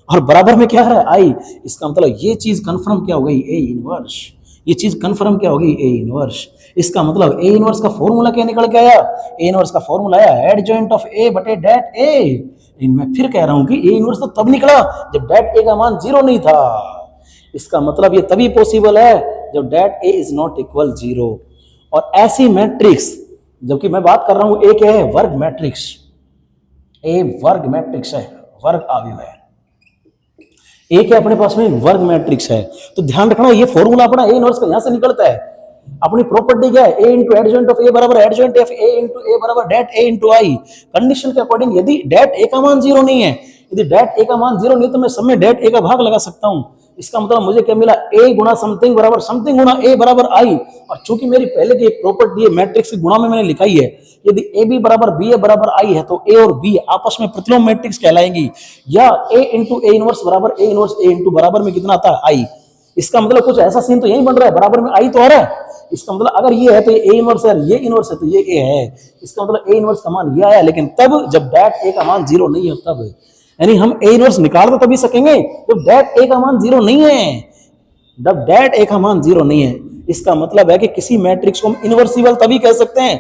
और बराबर में क्या है, आई। इसका मतलब ये चीज कंफर्म क्या हो गई, ए इनवर्स, ये चीज कंफर्म क्या हो गई, ए इनवर्स। इसका मतलब ए इनवर्स का फॉर्मूला क्या निकल के आया, ए इनवर्स का फॉर्मूला आया एडजॉइंट ऑफ ए बटे डेट ए। मैं फिर कह रहा हूं कि ए इनवर्स तो तब निकला जब डेट ए का मान 0 नहीं था। इसका मतलब ये तभी पॉसिबल है जब det A is not equal 0। और ऐसी मैट्रिक्स, जबकि मैं बात कर रहा हूं ए क्या है, वर्ग मैट्रिक्स, ए वर्ग मैट्रिक्स है, वर्ग आव्यूह है, ए क्या अपने पास में वर्ग मैट्रिक्स है। तो ध्यान रखना ये फॉर्मूला अपना ए इनवर्स का यहां से निकलता है। अपनी प्रॉपर्टी क्या है, ए इंटू एडजॉइंट ऑफ ए बराबर adjoint of A into A बराबर डेट ए इंटू आई। कंडीशन के अकॉर्डिंग यदि डेट ए का मान 0 नहीं है, यदि डेट ए का मान 0 नहीं, तो मैं सब में डेट ए का भाग लगा सकता हूं। इसका मतलब मुझे क्या मिला, ए गुणा समथिंग बराबर समथिंग गुणा ए बराबर आई। और चूंकि मेरी पहले की एक प्रॉपर्टी है मैट्रिक्स की गुणा में मैंने लिखाई है, यदि ए बी बराबर बी ए बराबर आई है तो ए और बी आपस में प्रतिलोम मैट्रिक्स कहलाएंगी, या ए इंटू ए इनवर्स बराबर ए इनवर्स ए इंटू बराबर में कितना आता है, आई। इसका मतलब कुछ ऐसा सीन तो यही बन रहा है, बराबर में आई तो आ रहा है। इसका मतलब अगर ये है तो ये ए इनवर्स है, ये इनवर्स है तो ये ए है। इसका मतलब ए इनवर्स का मान ये आया, लेकिन तब जब डेट ए का मान 0 नहीं है तब, यानी हम ए इनवर्स निकाल तो तभी सकेंगे जब डेट ए का मान 0 नहीं है, जब डेट ए का मान 0 नहीं है। इसका मतलब है कि किसी मैट्रिक्स को हम इनवर्सिबल तभी कह सकते हैं,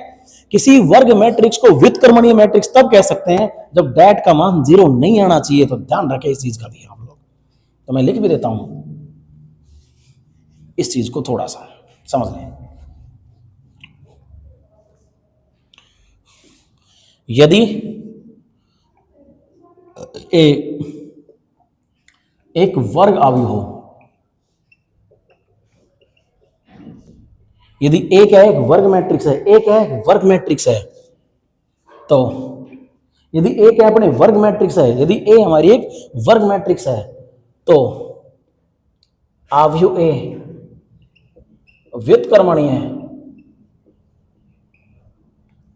किसी वर्ग मैट्रिक्स को व्युत्क्रमणीय मैट्रिक्स तब कह सकते हैं जब डेट का मान 0 नहीं आना चाहिए। तो ध्यान रखें इस चीज का भी हम लोग, तो मैं लिख भी देता हूं, इस चीज को थोड़ा सा समझ लें। यदि एक वर्ग आव्यूह हो, यदि ए क्या है, एक वर्ग मैट्रिक्स है, ए क्या है, वर्ग मैट्रिक्स है, तो यदि ए क्या अपने वर्ग मैट्रिक्स है, यदि ए हमारी एक वर्ग मैट्रिक्स है, तो आव्यूह ए व्युत्क्रमणीय है।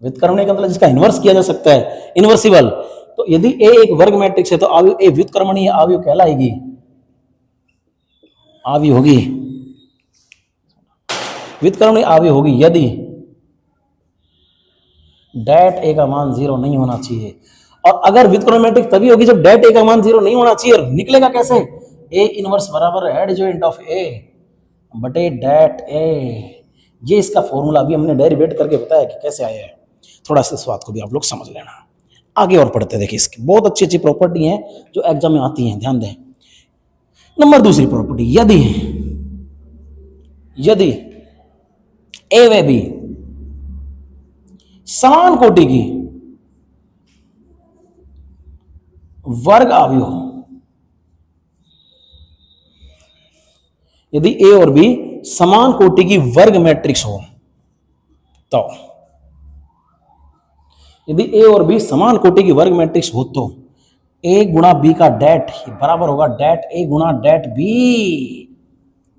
व्युत्क्रमणीय का मतलब जिसका इन्वर्स किया जा सकता है, इन्वर्सिबल। तो यदि ए एक वर्ग मैट्रिक्स है तो आव्यूह ए व्युत्क्रमणीय आव्यूह कहलाएगी, आव्यूह होगी, व्युत्क्रमणीय आव्यूह होगी यदि डेट ए का मान 0 नहीं होना चाहिए। और अगर व्युत्क्रमणीय मैट्रिक्स तभी होगी जब डेट ए का मान 0 नहीं होना चाहिए। निकलेगा कैसे? ए इनवर्स बराबर एडजॉइंट ऑफ ए बटे डेट ए। ये इसका फॉर्मूला अभी हमने डेरिवेट करके बताया कि कैसे आया है। थोड़ा सा इस बात को भी आप लोग समझ लेना। आगे और पढ़ते, देखिए इसकी बहुत अच्छी अच्छी प्रॉपर्टी हैं जो एग्जाम में आती हैं, ध्यान दें। नंबर दूसरी प्रॉपर्टी, यदि ए व बी समान कोटि की वर्ग अवयव, यदि ए और बी समान कोटि की वर्ग मैट्रिक्स हो, तो यदि ए और बी समान कोटि की वर्ग मैट्रिक्स हो तो ए गुणा बी का डेट बराबर होगा डेट ए गुणा डेट बी।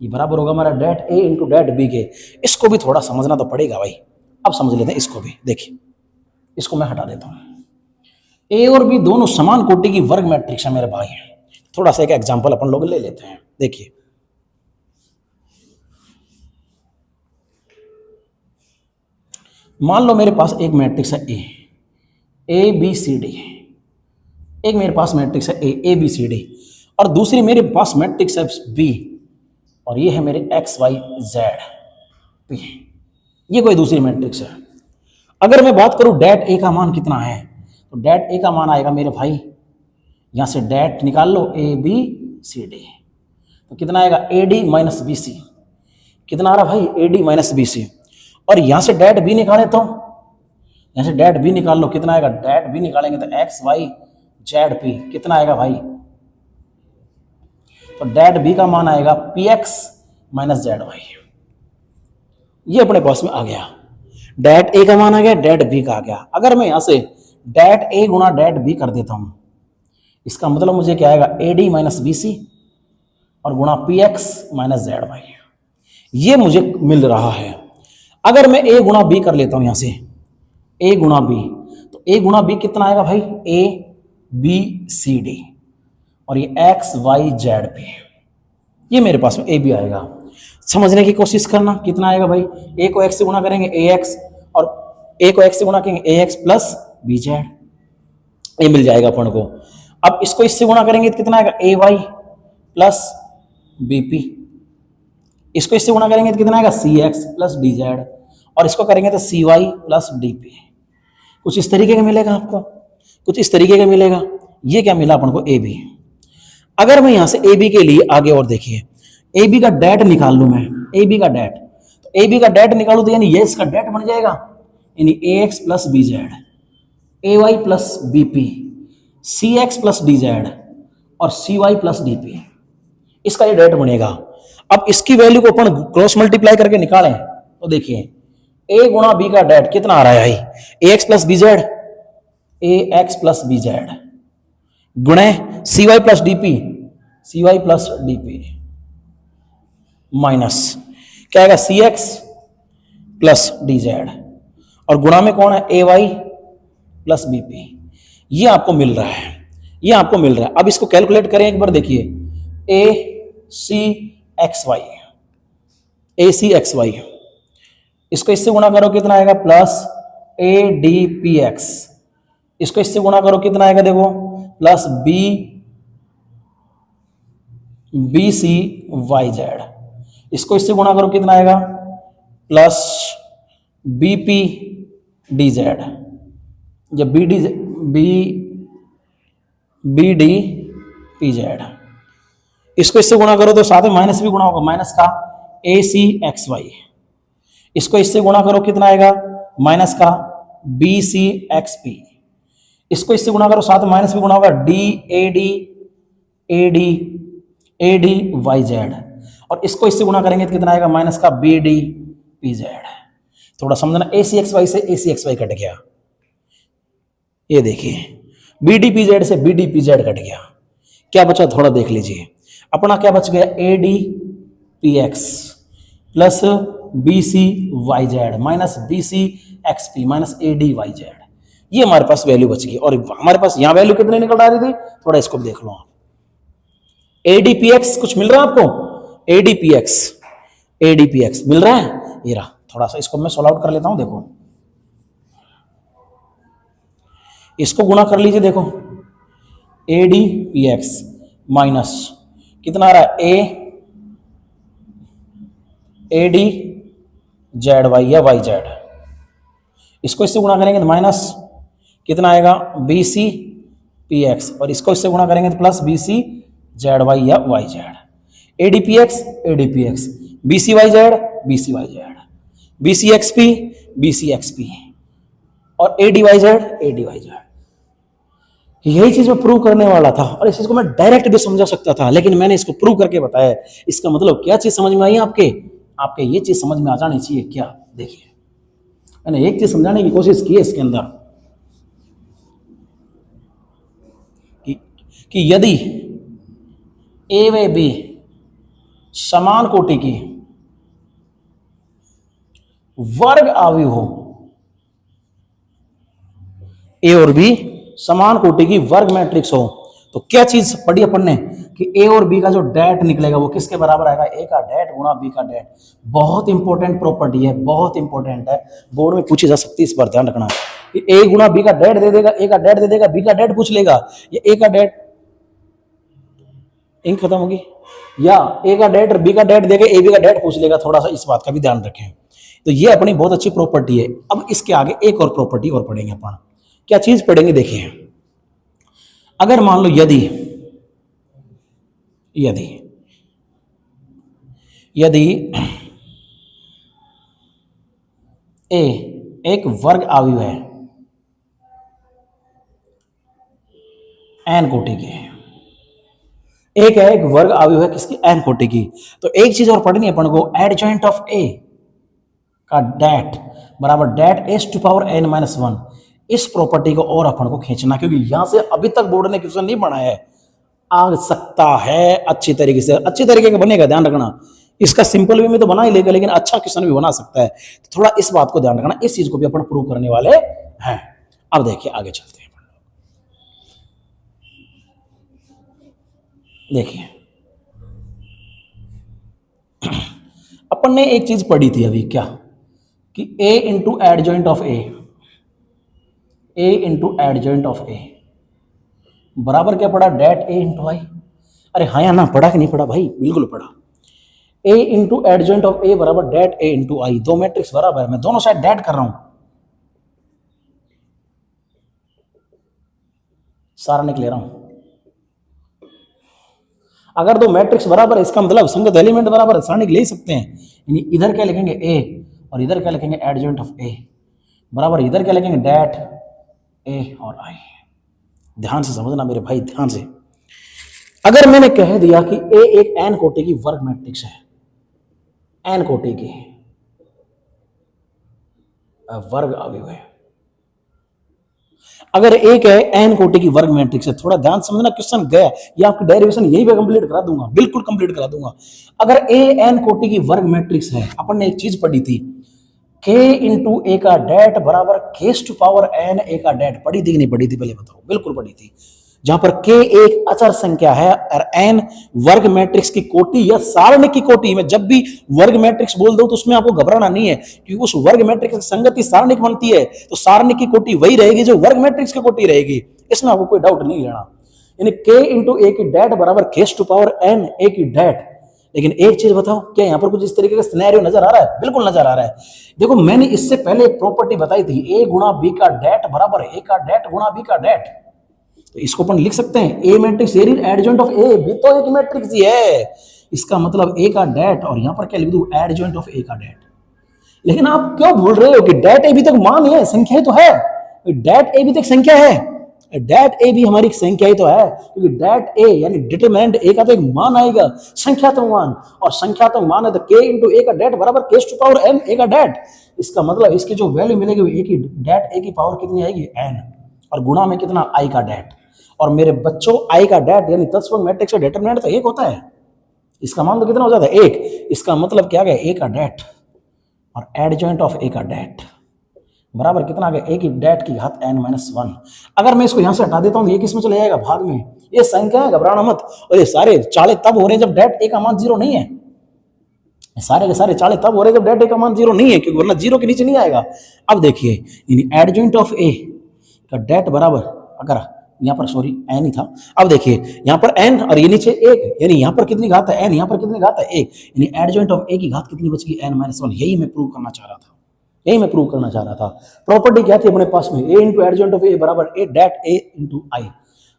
ये बराबर होगा हमारा डेट ए इंटू डेट बी के। इसको भी थोड़ा समझना तो पड़ेगा भाई। अब समझ लेते हैं इसको भी। देखिए इसको मैं हटा देता हूं। ए और बी दोनों समान कोटि की वर्ग मैट्रिक्स है मेरे भाई। थोड़ा सा एक एग्जांपल अपन लोग ले लेते हैं। देखिए मान लो मेरे पास एक मैट्रिक्स है ए बी सी डी। एक मेरे पास मैट्रिक्स है ए बी सी डी और दूसरी मेरे पास मैट्रिक्स है बी और ये है मेरे एक्स वाई जेड पी। ये कोई दूसरी मैट्रिक्स है। अगर मैं बात करूं डेट ए का मान कितना है, तो डेट ए का मान आएगा मेरे भाई, यहां से डेट निकाल लो ए बी सी डी, तो कितना आएगा A D minus B C. कितना आ रहा भाई A D minus B C. और यहां से डेट बी निकाले तो यहां से डेट बी निकाल लो, कितना आएगा, डेट बी निकालेंगे तो एक्स वाई जेड पी। कितना आएगा भाई, तो डेट बी का मान आएगा P X minus Z Y. ये अपने पास में आ गया। डेट ए का मान आ गया, डेट बी का आ गया। अगर मैं यहां से डेट ए गुणा डेट बी कर देता हूं, इसका मतलब मुझे क्या आएगा, A D minus B C और गुणा P X minus Z Y. ये मुझे मिल रहा है। अगर मैं ए गुणा बी कर लेता हूं यहां से, ए गुणा बी, तो ए गुणा बी कितना आएगा भाई, ए बी सी डी और ये एक्स वाई जेड पी। ये मेरे पास में ए बी आएगा। समझने की कोशिश करना, कितना आएगा भाई, ए को एक्स से गुणा करेंगे ए एक्स और ए को एक्स से गुणा करेंगे ए एक्स प्लस बी जेड, ये मिल जाएगा अपन को। अब इसको इससे गुणा करेंगे तो कितना आएगा, ए वाई प्लस बी पी। इसको इससे गुणा करेंगे तो कितना आएगा, C X plus D Z और इसको करेंगे तो सी वाई प्लस डी पी। कुछ इस तरीके का मिलेगा आपको, कुछ इस तरीके का मिलेगा। ये क्या मिला अपन को, ए बी। अगर मैं यहां से ए बी के लिए आगे और देखिए, ए बी का डेट निकाल लूं मैं, ए बी का डेट, तो ए बी का डेट निकालू तो यानी ये इसका डेट बन जाएगा, यानी ए एक्स प्लस बी जेड, ए वाई प्लस बी पी, सी एक्स प्लस डी जेड और सी वाई प्लस डी पी। इसका ये डेट बनेगा। अब इसकी वैल्यू को अपन क्रॉस मल्टीप्लाई करके निकालें तो देखिए ए गुणा बी का डेट कितना आ रहा है भाई, A X plus B Z, A X plus B Z गुणे C Y plus D P, C Y plus D P minus क्या आएगा, C X plus D Z और गुणा में कौन है, A Y plus B P. ये आपको मिल रहा है, ये आपको मिल रहा है। अब इसको कैलकुलेट करें एक बार, देखिए A C X Y, A C X Y, इसको इससे गुणा करो कितना आएगा, plus A D P X. इसको इससे गुणा करो कितना आएगा, देखो plus B B C Y Z. इसको इससे गुणा करो कितना आएगा, plus B P D Z या B D B D P Z. इसको इससे गुणा करो तो साथ में माइनस भी गुणा होगा, माइनस का ए सी एक्स वाई। इसको इससे गुणा करो कितना आएगा, माइनस का बी सी एक्स पी। इसको इससे गुणा करो साथ में माइनस भी गुणा होगा, ए डी वाई जेड और इसको इससे गुणा करेंगे तो कितना आएगा, माइनस का बी डी पी जेड। थोड़ा समझना, ए सी एक्स वाई से A C X Y cut गया, ये देखिए बी डी पी जेड से B D P Z cut गया, क्या बचा थोड़ा देख लीजिए। अपना क्या बच गया, A D P X plus B C Y Z minus B C X P minus A D Y Z, ये हमारे पास वैल्यू बच गई। और हमारे पास यहां वैल्यू कितनी निकल आ रही थी, थोड़ा इसको भी देख लो आप। एडीपीएक्स कुछ मिल रहा है आपको, एडीपीएक्स मिल रहा है, ये रहा। थोड़ा सा इसको मैं सॉल्व आउट कर लेता हूं, देखो इसको गुणा कर लीजिए, देखो एडीपीएक्स माइनस कितना आ रहा है, ए डी जेड वाई या वाई जेड, इसको इससे गुणा करेंगे तो माइनस कितना आएगा, बी सी पी एक्स, और इसको इससे गुणा करेंगे तो plus B C Z Y या Y Z, ADPX B C Y Z, B C Y Z, B C X P और ए डी वाई जेड। यही चीज मैं प्रूव करने वाला था, और इस चीज को मैं डायरेक्ट भी समझा सकता था, लेकिन मैंने इसको प्रूव करके बताया। इसका मतलब क्या चीज समझ में आई आपके ये चीज समझ में आ जानी चाहिए। क्या, देखिए मैंने एक चीज समझाने की कोशिश की है इसके अंदर कि यदि ए व बी समान कोटि की वर्ग अवयव हो, ए और बी समान कोटि की वर्ग मैट्रिक्स हो, तो क्या चीज पढ़ी अपन ने कि ए और बी का जो डेट निकलेगा वो किसके बराबर आएगा, ए का डेट गुणा बी का डेट। बहुत इंपॉर्टेंट प्रॉपर्टी है, बहुत इंपॉर्टेंट है, बोर्ड में पूछी जा सकती है, इस पर ध्यान रखना। ए गुणा बी का डेट दे देगा, ए का डेट दे देगा, बी का डेट पूछ लेगा, या ए का डेट इंक खत्म होगी, या ए का डेट बी का डेट देगा, ए बी का डेट पूछ लेगा। थोड़ा सा इस बात का भी ध्यान रखें। तो ये अपनी बहुत अच्छी प्रॉपर्टी है। अब इसके आगे एक और प्रॉपर्टी और पढ़ेंगे अपन, क्या चीज पढ़ेंगे, देखिए अगर मान लो यदि यदि यदि ए एक वर्ग अवयव है एन कोटि की, एक वर्ग अवयव है किसकी, एन कोटि की, तो एक चीज और पढ़नी है अपन को, एडजॉइंट ऑफ ए का डेट बराबर det S to power N minus one. इस प्रॉपर्टी को और अपन को खींचना, क्योंकि यहां से अभी तक बोर्ड ने क्वेश्चन नहीं बनाया है, आ सकता है अच्छी तरीके का बनेगा, ध्यान रखना। इसका सिंपल वे में तो बना ही लेगा, लेकिन अच्छा क्वेश्चन भी बना सकता है, तो थोड़ा इस बात को ध्यान रखना। इस चीज को भी अपन प्रूव करने वाले हैं। अब देखिए आगे चलते हैं, देखिए अपन ने एक चीज पढ़ी थी अभी, क्या कि A into adjoint of A into adjoint of A बराबर क्या पड़ा, डेट ए इंटू आई। अरे हाँ या ना, पढ़ा कि नहीं पढ़ा भाई, बिल्कुल पढ़ा। ए इंटू एडजॉइंट ऑफ ए बराबर डेट ए इंटू आई, दो मैट्रिक्स बराबर है, मैं दोनों साइड डेट कर रहा हूं, सारणिक ले रहा हूं। अगर दो मैट्रिक्स बराबर है, इसका मतलब संगत एलिमेंट बराबर है, सारणिक ले सकते हैं। यानी इधर क्या लिखेंगे ए और इधर क्या लिखेंगे एडजॉइंट ऑफ ए बराबर, इधर क्या लिखेंगे डेट ए और आई। ध्यान से समझना मेरे भाई, ध्यान से। अगर मैंने कह दिया कि ए एक एन कोटि की वर्ग मैट्रिक्स है, एन कोटि की वर्ग अवयव है, अगर एक है एन कोटि की वर्ग मैट्रिक्स है, थोड़ा ध्यान समझना, क्वेश्चन गया, ये आपकी डेरिवेशन यही पे कंप्लीट करा दूंगा, बिल्कुल कंप्लीट करा दूंगा। अगर ए एन कोटि की वर्ग मैट्रिक्स है, अपन ने एक चीज पढ़ी थी, k इंटू ए का डेट बराबर केस टू पावर एन ए का डेट। पढ़ी थी कि नहीं पढ़ी थी, पहले बताओ। बिल्कुल पढ़ी थी। जहां पर k एक अचर संख्या है और n वर्ग मैट्रिक्स की कोटि या सारणिक की कोटि में, जब भी वर्ग मैट्रिक्स बोल दो तो उसमें आपको घबराना नहीं है, क्योंकि उस वर्ग मैट्रिक्स की संगति सारणिक बनती है, तो सारणिक की कोटि वही रहेगी जो वर्ग मैट्रिक्स की कोटि रहेगी, इसमें आपको कोई डाउट नहीं लेना। यानी k इंटू ए की डेट बराबर केस टू पावर n ए की डेट। लेकिन एक चीज बताओ, क्या यहाँ पर कुछ इस तरीके का सिनेरियो नजर आ रहा है? बिल्कुल नजर आ रहा है। देखो मैंने इससे पहले एक प्रॉपर्टी बताई थी, ए गुणा बी का डेट बराबर ए का डेट गुणा बी का डेट। तो इसको अपन लिख सकते हैं, A matrix adjoint of A, B तो एक मैट्रिक्स ही है, इसका मतलब ए का डेट, और यहाँ पर क्या लिख दूं एडजॉइंट ऑफ ए का डेट। लेकिन आप क्यों भूल रहे हो कि डेट ए बी तक मान है, संख्या तो है, डेट ए बी तक संख्या है, डेट ए भी हमारी संख्या ही तो है, क्योंकि डेट ए यानी डिटरमिनेंट ए का तो एक मान आएगा, संख्यात्मक मान, और संख्यात्मक मान है तो के इंटू ए का डेट बराबर के टू पावर एन ए का डेट। इसका मतलब इसकी जो वैल्यू मिलेगी वो ए की डेट ए की पावर कितनी आएगी एन, और गुणा में कितना आई का डेट। और मेरे बच्चों आई का डेट यानी तत्सम मैट्रिक्स का डिटरमिनेंट तो एक होता है, इसका मान तो कितना हो जाता है एक। इसका मतलब क्या गया ए का डेट और एडजॉइंट ऑफ ए का डेट बराबर कितना आ गया ए की डेट की घात n माइनस 1। अगर मैं इसको यहां से हटा देता हूं तो ये किस में चले जाएगा भाग में, ये संख्या है, घबराना मत। और ये सारे चाले तब हो रहे हैं जब डेट ए का मान 0 नहीं है, सारे के सारे चाले तब हो रहे हैं जब डेट ए का मान 0 नहीं है, क्योंकि वरना 0 के नीचे नहीं आएगा। अब देखिए एडजॉइंट ऑफ ए का डेट बराबर, अगर यहाँ पर सॉरी एन ही था, अब देखिए यहाँ पर एन और ये नीचे एक, यानी यहाँ पर कितनी घात है एन, यहाँ पर कितनी घात है एक, यानी एडजॉइंट ऑफ ए की घात कितनी बच गई एन माइनस 1। यही मैं प्रूव करना चाह रहा था, यही मैं प्रूव करना चाह रहा था। प्रॉपर्टी क्या थी अपने पास में, ए इंटू एडजॉइंट ऑफ ए बराबर ए डेट ए इंटू आई।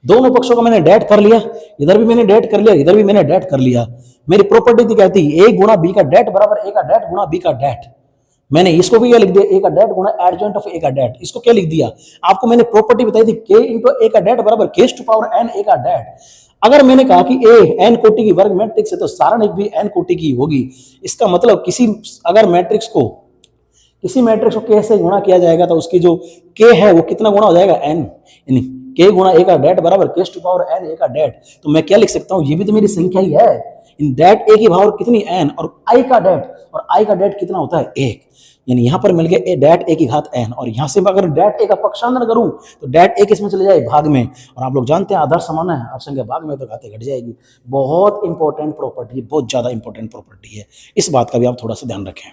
दोनों पक्षों का मैंने डेट कर लिया, इधर भी मैंने डेट कर लिया, इधर भी मैंने डेट कर लिया। मेरी प्रॉपर्टी थी कहती है ए गुणा बी का डेट बराबर ए का डेट गुणा बी का डेट। मैंने इसको भी क्या लिख दिया ए का डेट गुणा एडजॉइंट ऑफ ए का डेट। इसको क्या लिख दिया, आपको मैंने प्रॉपर्टी बताई थी के इंटू ए का डेट बराबर के टू पावर एन ए का डेट। अगर मैंने कहा कि ए एन कोटि की वर्ग मैट्रिक्स है तो सारणिक भी एन कोटि की होगी। इसका मतलब किसी अगर मैट्रिक्स को के से गुणा किया जाएगा तो उसकी जो के है वो कितना गुणा हो जाएगा एन, यानी के गुणा ए का डेट बराबर के टू पावर एन ए का डेट। तो मैं क्या लिख सकता हूँ, ये भी तो मेरी संख्या ही है, इन डेट ए की पावर कितनी एन और आई का डेट, और आई का डेट कितना होता है एक, यानी यहां पर मिल गया ए डेट ए की घात एन। और यहां से अगर डेट ए का पक्षांतर करूं तो डेट ए किसमें चले जाए भाग में, और आप लोग जानते हैं आधार समान है असंख्य भाग में तो घातें घट जाएगी। बहुत इंपॉर्टेंट प्रॉपर्टी है, बहुत ज्यादा इंपॉर्टेंट प्रॉपर्टी है, इस बात का भी आप थोड़ा सा ध्यान रखें।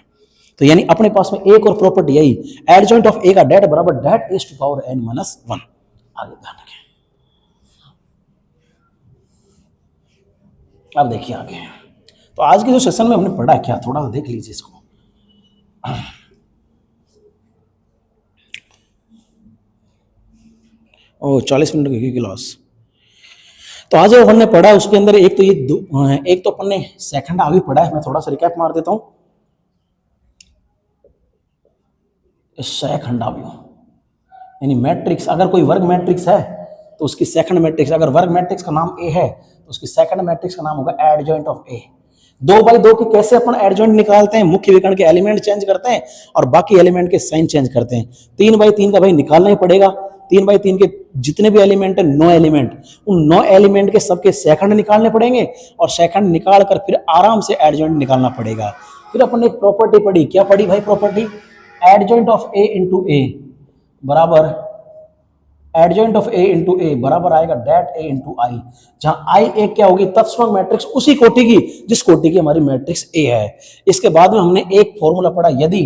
तो यानी अपने पास में एक और प्रॉपर्टी आई एडजॉइंट ऑफ ए का डेट बराबर det A to power N minus 1। आगे ध्यान रखें। अब देखिए आगे, तो आज के जो सेशन में हमने पढ़ा क्या, थोड़ा सा देख लीजिए इसको। ओ 40 मिनट की क्लास। तो आज जो अपन ने पढ़ा उसके अंदर एक तो ये एक तो अपन ने सेकंड हाफ भी पढ़ा है, मैं थोड़ा सा रिकैप मार देता हूं। सेकंड हाफ यानी मैट्रिक्स, अगर कोई वर्ग मैट्रिक्स है तो उसकी सेकंड मैट्रिक्स, अगर वर्ग मैट्रिक्स का नाम ए है तो उसकी सेकंड मैट्रिक्स का नाम होगा एडजॉइंट ऑफ ए। 2/2 की कैसे अपन एडजॉइंट निकालते हैं, मुख्य विकर्ण के एलिमेंट चेंज करते हैं और बाकी एलिमेंट के साइन चेंज करते हैं। 3/3 का भाई निकालना ही पड़ेगा। 3/3 के जितने भी एलिमेंट है 9 एलिमेंट, उन 9 एलिमेंट के सबके सेकंड निकालने पड़ेंगे और सेकंड निकाल कर फिर आराम से एडजॉइंट निकालना पड़ेगा। फिर अपन एक प्रॉपर्टी पढ़ी, क्या पढ़ी भाई property, adjoint of A into A बराबर adjoint of A into A बराबर आएगा डेट ए इंटू आई, जहां आई एक क्या होगी तत्सम मैट्रिक्स उसी कोटि की जिस कोटि की हमारी मैट्रिक्स ए है। इसके बाद में हमने एक फॉर्मूला पढ़ा, यदि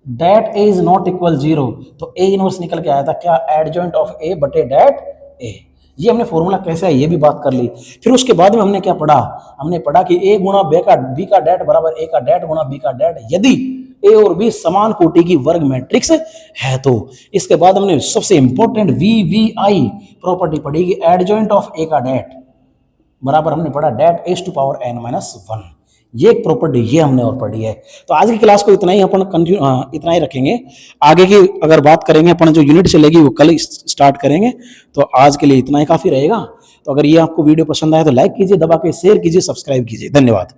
det A is not equal 0 तो ए इनवर्स निकल के आया था क्या, एडजॉइंट ऑफ ए बटे डेट ए। ये हमने फॉर्मूला कैसे है ये भी बात कर ली। फिर उसके बाद में हमने क्या पढ़ा, हमने पढ़ा कि ए गुणा बी का डेट बराबर ए का डेट गुणा बी का डेट यदि ए और बी समान कोटि की वर्ग मैट्रिक्स है तो। इसके बाद हमने सबसे इंपॉर्टेंट VVI प्रॉपर्टी पढ़ी कि एडजॉइंट ऑफ ए का डेट बराबर हमने पढ़ा date A to power n minus 1। ये एक प्रॉपर्टी ये हमने और पढ़ी है। तो आज की क्लास को इतना ही अपन इतना ही रखेंगे। आगे की अगर बात करेंगे अपन जो यूनिट चलेगी वो कल स्टार्ट करेंगे। तो आज के लिए इतना ही काफी रहेगा। तो अगर ये आपको वीडियो पसंद आए तो लाइक कीजिए, दबा के शेयर कीजिए, सब्सक्राइब कीजिए। धन्यवाद।